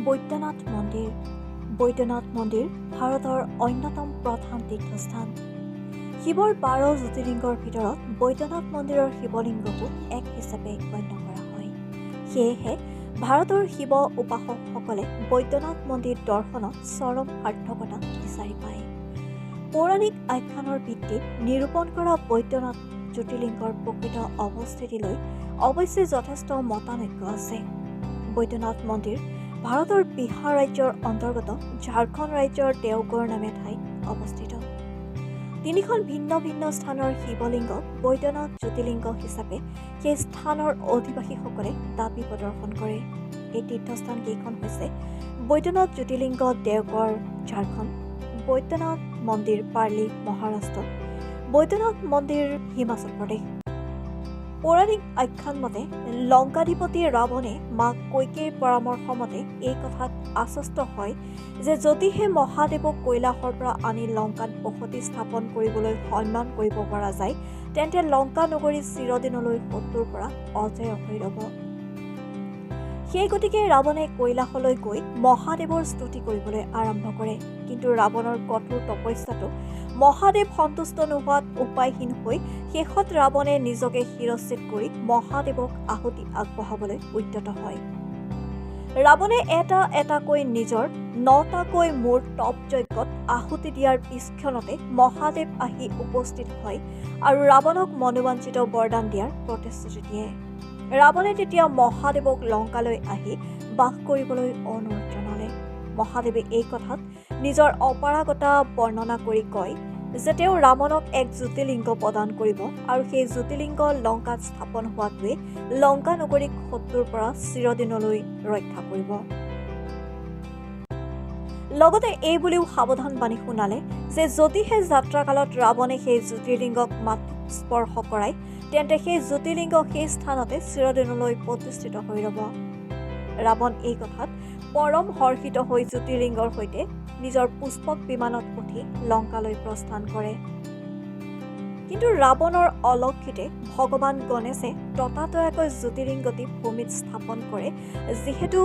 বৈদ্যনাথ মন্দিৰ। বৈদ্যনাথ মন্দিৰ ভাৰতৰ অন্যতম প্ৰধান তীৰ্থস্থান। শিৱৰ 12 জ্যোতিৰ্লিংগৰ ভিতৰত বৈদ্যনাথ মন্দিৰৰ শিৱলিংগকো এক হিচাপে গণ্য কৰা হয়। সেয়েহে ভাৰতৰ শিৱ উপাসকসকলে বৈদ্যনাথ মন্দিৰ দৰ্শনত চৰম সাৰ্থকতা বিচাৰি পায়। পৌৰাণিক আখ্যানৰ ভিত্তিত নিৰূপণ কৰা বৈদ্যনাথ জ্যোতিৰ্লিংগৰ প্ৰকৃত অৱস্থিতিলৈ অৱশ্যে যথেষ্ট মতানৈক্য আছে। বৈদ্যনাথ মন্দিৰ ভাৰতৰ বিহাৰ ৰাজ্যৰ অন্তৰ্গত ঝাৰখণ্ড ৰাজ্যৰ দেওগড় নামে ঠাইত অৱস্থিত। তিনিখন ভিন্ন ভিন্ন স্থানৰ শিৱলিংগক বৈদ্যনাথ জ্যোতিৰ্লিংগ হিচাপে সেই স্থানৰ অধিবাসীসকলে দাবী প্ৰদৰ্শন কৰে। এই তীৰ্থস্থান কেইখন হৈছে বৈদ্যনাথ জ্যোতিৰ্লিংগ দেওগড় ঝাৰখণ্ড, বৈদ্যনাথ মন্দিৰ পাৰ্লি মহাৰাষ্ট্ৰ, বৈদ্যনাথ মন্দিৰ হিমাচল প্ৰদেশ। পৌৰাণিক আখ্যান মতে লংকাধিপতি ৰাৱণে মাক কৈকেয়ীৰ পৰামৰ্শ মতে এই কথাত আশ্বস্ত হয় যে যদিহে মহাদেৱক কৈলাশৰ পৰা আনি লংকাত বসতি স্থাপন কৰিবলৈ সন্মান কৰিব পৰা যায় তেন্তে লংকা নগৰী চিৰদিনলৈ শত্ৰুৰ পৰা অজেয় হৈ ৰব। সেই গতিকে ৰাৱণে কৈলাশলৈ গৈ মহাদেৱৰ স্তুতি কৰিবলৈ আৰম্ভ কৰে। কিন্তু ৰাৱণৰ কঠোৰ তপস্যাটো মহাদেৱ সন্তুষ্ট নোহোৱাত উপায়হীন হৈ শেষত ৰাৱণে নিজকে শিৰচ্ছেদ কৰি মহাদেৱক আহুতি আগবঢ়াবলৈ উদ্যত হয়। ৰাৱণে এটা এটাকৈ নিজৰ 9টাকৈ মূৰ তপ যজ্ঞত আহুতি দিয়াৰ পিছক্ষণতে মহাদেৱ আহি উপস্থিত হয় আৰু ৰাৱণক মনোবাঞ্ছিত বৰদান দিয়াৰ প্ৰতিশ্ৰুতি দিয়ে। ৰাৱণে তেতিয়া মহাদেৱক লংকালৈ আহি বাস কৰিবলৈ অনুৰোধ জনালে। মহাদেৱে এই কথাত নিজৰ অপাৰগতা বৰ্ণনা কৰি কয় যে তেওঁ ৰাৱণক এক জ্যোতিৰ্লিংগ প্ৰদান কৰিব আৰু সেই জ্যোতিৰ্লিংগ লংকাত স্থাপন হোৱাটোৱে লংকা নগৰীক শত্ৰুৰ পৰা চিৰদিনলৈ ৰক্ষা কৰিব। লগতে এই বুলিও সাৱধান বাণী শুনালে যে যদিহে যাত্ৰাকালত ৰাৱণে সেই জ্যোতিৰ্লিংগক মাটিত স্পৰ্শ কৰায় তেন্তে সেই জ্যোতিৰ্লিংগ সেই স্থানতে চিৰদিনলৈ প্ৰতিষ্ঠিত হৈ ৰব। ৰাৱণ এই কথাত পৰম হৰ্ষিত হৈ জ্যোতিৰ্লিংগৰ সৈতে নিজৰ পুষ্পক বিমানত উঠি লংকালৈ প্ৰস্থান কৰে। কিন্তু ৰাৱণৰ অলক্ষিতে ভগৱান গণেশে ততাতয়াকৈ জ্যোতিৰ্লিংগটি ভূমিত স্থাপন কৰে, যিহেতু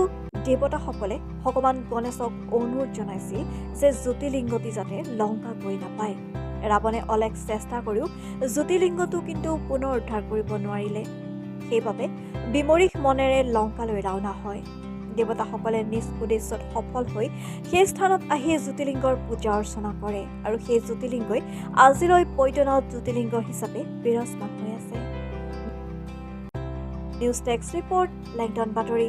দেৱতাসকলে ভগৱান গণেশক অনুৰোধ জনাইছিল যে জ্যোতিৰ্লিংগটি যাতে লংকা গৈ নাপায়। ৰাৱণে অলেখ চেষ্টা কৰিও জ্যোতিৰ্লিংগটো কিন্তু পুনৰ উদ্ধাৰ কৰিব নোৱাৰিলে। সেইবাবে বিমৰিশ মনেৰে লংকালৈ ৰাওনা হয়। দেৱতাসকলে নিজ উদ্দেশ্যত সফল হৈ সেই স্থানত আহি জ্যোতিৰ্লিংগৰ পূজা অৰ্চনা কৰে আৰু সেই জ্যোতিৰ্লিংগই আজিলৈ বৈদ্যনাথ জ্যোতিৰ্লিংগ হিচাপে বিৰাজমান হৈ আছে। নিউজ ডেস্ক ৰিপৰ্ট, লেংডন বাতৰি।